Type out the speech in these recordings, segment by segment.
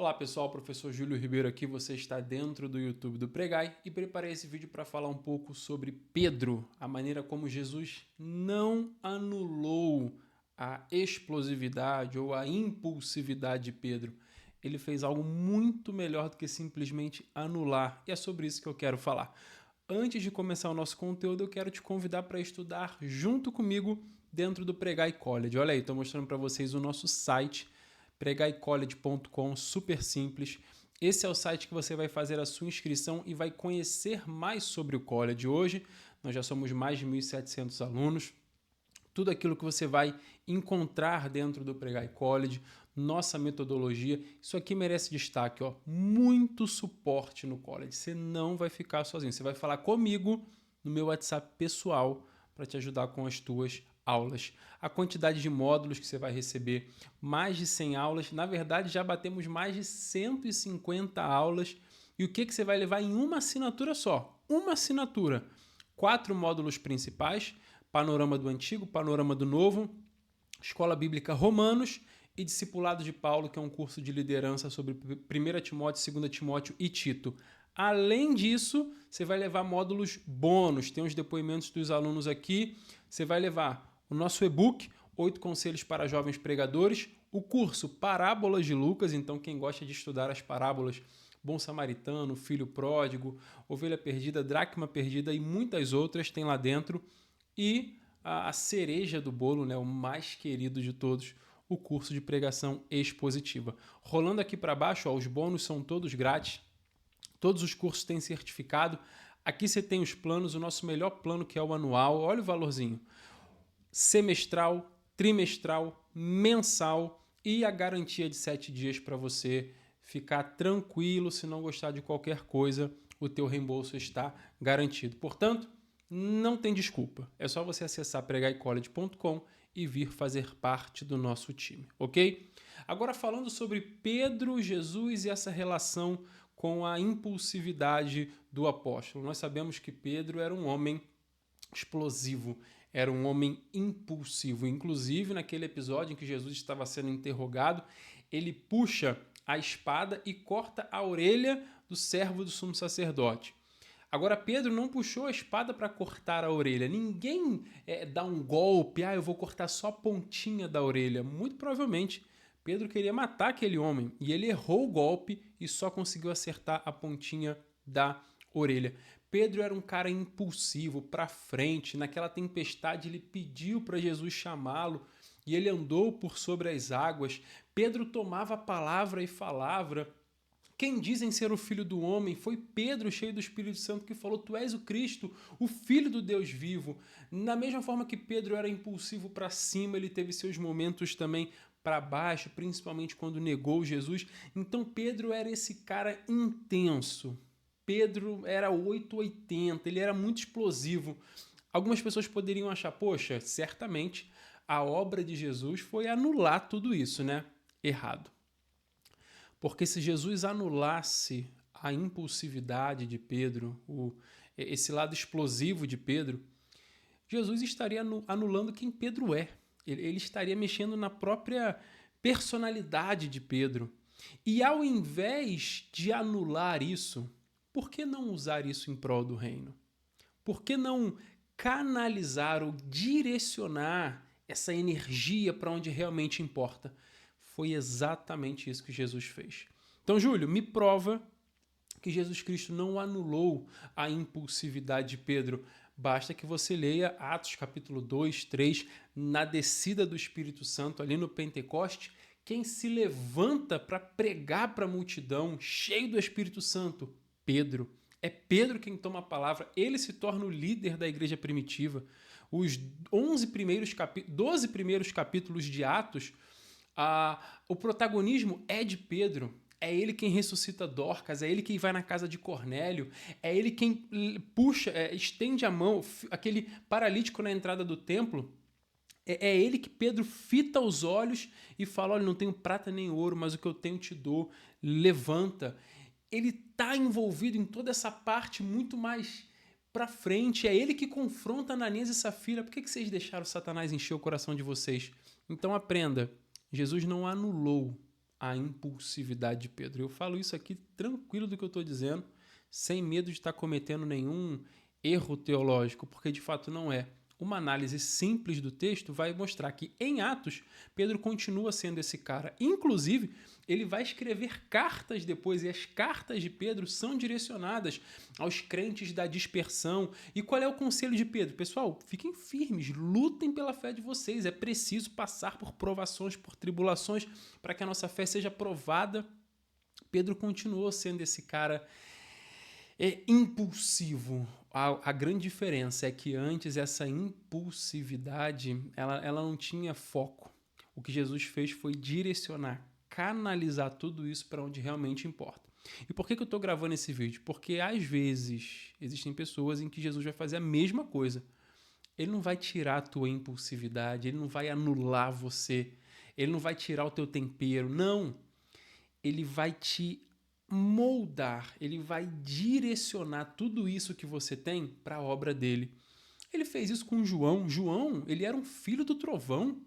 Olá pessoal, professor Júlio Ribeiro aqui, você está dentro do YouTube do Pregai e preparei esse vídeo para falar um pouco sobre Pedro, a maneira como Jesus não anulou a explosividade ou a impulsividade de Pedro. Ele fez algo muito melhor do que simplesmente anular e é sobre isso que eu quero falar. Antes de começar o nosso conteúdo, eu quero te convidar para estudar junto comigo dentro do Pregai College. Olha aí, estou mostrando para vocês o nosso site, pregaicollege.com, super simples. Esse é o site que você vai fazer a sua inscrição e vai conhecer mais sobre o college. Hoje nós já somos mais de 1.700 alunos. Tudo aquilo que você vai encontrar dentro do Pregai College, nossa metodologia, isso aqui merece destaque, ó, muito suporte no college. Você não vai ficar sozinho, você vai falar comigo no meu WhatsApp pessoal para te ajudar com as tuas aulas. A quantidade de módulos que você vai receber, mais de 100 aulas, na verdade já batemos mais de 150 aulas. E o que você vai levar em uma assinatura só? Uma assinatura. 4 módulos principais, Panorama do Antigo, Panorama do Novo, Escola Bíblica Romanos e Discipulado de Paulo, que é um curso de liderança sobre 1 Timóteo, 2 Timóteo e Tito. Além disso, você vai levar módulos bônus, tem os depoimentos dos alunos aqui, você vai levar o nosso e-book, 8 conselhos para jovens pregadores, o curso Parábolas de Lucas, então quem gosta de estudar as parábolas, Bom Samaritano, Filho Pródigo, Ovelha Perdida, Dracma Perdida e muitas outras tem lá dentro. E a cereja do bolo, né, o mais querido de todos, o curso de pregação expositiva. Rolando aqui para baixo, ó, os bônus são todos grátis, todos os cursos têm certificado. Aqui você tem os planos, o nosso melhor plano que é o anual, olha o valorzinho. Semestral, trimestral, mensal e a garantia de 7 dias para você ficar tranquilo. Se não gostar de qualquer coisa, o teu reembolso está garantido. Portanto, não tem desculpa. É só você acessar pregaicollege.com e vir fazer parte do nosso time, ok? Agora falando sobre Pedro, Jesus e essa relação com a impulsividade do apóstolo. Nós sabemos que Pedro era um homem explosivo, era um homem impulsivo. Inclusive, naquele episódio em que Jesus estava sendo interrogado, ele puxa a espada e corta a orelha do servo do sumo sacerdote. Agora, Pedro não puxou a espada para cortar a orelha. Ninguém dá um golpe, eu vou cortar só a pontinha da orelha. Muito provavelmente, Pedro queria matar aquele homem e ele errou o golpe e só conseguiu acertar a pontinha da orelha. Pedro era um cara impulsivo, para frente. Naquela tempestade, ele pediu para Jesus chamá-lo e ele andou por sobre as águas. Pedro tomava a palavra e falava. Quem dizem ser o Filho do Homem? Foi Pedro, cheio do Espírito Santo, que falou: Tu és o Cristo, o Filho do Deus vivo. Da mesma forma que Pedro era impulsivo para cima, ele teve seus momentos também para baixo, principalmente quando negou Jesus. Então Pedro era esse cara intenso. Pedro era 880, ele era muito explosivo. Algumas pessoas poderiam achar, poxa, certamente a obra de Jesus foi anular tudo isso, né? Errado. Porque se Jesus anulasse a impulsividade de Pedro, esse lado explosivo de Pedro, Jesus estaria anulando quem Pedro é. Ele estaria mexendo na própria personalidade de Pedro. E ao invés de anular isso, por que não usar isso em prol do reino? Por que não canalizar ou direcionar essa energia para onde realmente importa? Foi exatamente isso que Jesus fez. Então, Júlio, me prova que Jesus Cristo não anulou a impulsividade de Pedro. Basta que você leia Atos capítulo 2, 3, na descida do Espírito Santo, ali no Pentecoste, quem se levanta para pregar para a multidão, cheio do Espírito Santo? Pedro. É Pedro quem toma a palavra, ele se torna o líder da igreja primitiva. Os 12 primeiros capítulos de Atos, o protagonismo é de Pedro. É ele quem ressuscita Dorcas, é ele quem vai na casa de Cornélio, é ele quem puxa, estende a mão, aquele paralítico na entrada do templo. É ele que Pedro fita os olhos e fala: olha, não tenho prata nem ouro, mas o que eu tenho te dou, levanta. Ele está envolvido em toda essa parte muito mais para frente. É ele que confronta Ananias e Safira. Por que vocês deixaram Satanás encher o coração de vocês? Então aprenda, Jesus não anulou a impulsividade de Pedro. Eu falo isso aqui tranquilo do que eu estou dizendo, sem medo de estar cometendo nenhum erro teológico, porque de fato não é. Uma análise simples do texto vai mostrar que em Atos, Pedro continua sendo esse cara. Inclusive, ele vai escrever cartas depois, e as cartas de Pedro são direcionadas aos crentes da dispersão. E qual é o conselho de Pedro? Pessoal, fiquem firmes, lutem pela fé de vocês. É preciso passar por provações, por tribulações, para que a nossa fé seja provada. Pedro continuou sendo esse cara impulsivo. A grande diferença é que antes essa impulsividade ela não tinha foco. O que Jesus fez foi direcionar, canalizar tudo isso para onde realmente importa. E por que eu estou gravando esse vídeo? Porque às vezes existem pessoas em que Jesus vai fazer a mesma coisa. Ele não vai tirar a tua impulsividade, ele não vai anular você, ele não vai tirar o teu tempero, não. Ele vai te moldar, ele vai direcionar tudo isso que você tem para a obra dele. Ele fez isso com João. João, ele era um filho do trovão,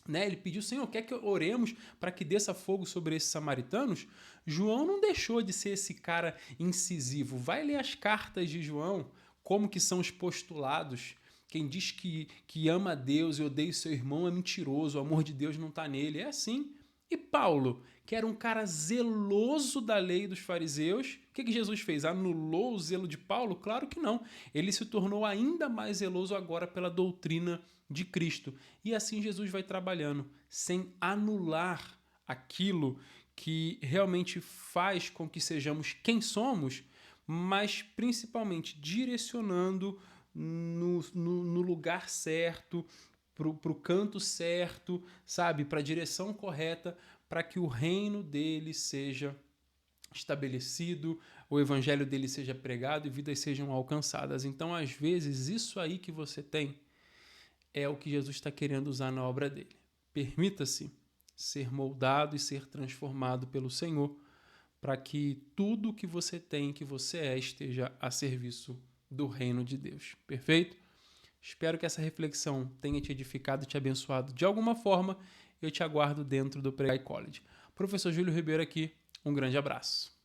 né? Ele pediu, Senhor, quer que oremos para que desça fogo sobre esses samaritanos? João não deixou de ser esse cara incisivo. Vai ler as cartas de João, como que são os postulados. Quem diz que ama a Deus e odeia o seu irmão é mentiroso, o amor de Deus não está nele. É assim. E Paulo, que era um cara zeloso da lei dos fariseus, o que Jesus fez? Anulou o zelo de Paulo? Claro que não. Ele se tornou ainda mais zeloso agora pela doutrina de Cristo. E assim Jesus vai trabalhando, sem anular aquilo que realmente faz com que sejamos quem somos, mas principalmente direcionando no lugar certo, para o canto certo, sabe? Para a direção correta, para que o reino dele seja estabelecido, o evangelho dele seja pregado e vidas sejam alcançadas. Então, às vezes, isso aí que você tem é o que Jesus está querendo usar na obra dele. Permita-se ser moldado e ser transformado pelo Senhor, para que tudo que você tem, que você é, esteja a serviço do reino de Deus. Perfeito? Espero que essa reflexão tenha te edificado e te abençoado de alguma forma. Eu te aguardo dentro do Pregai College. Professor Júlio Ribeiro aqui, um grande abraço.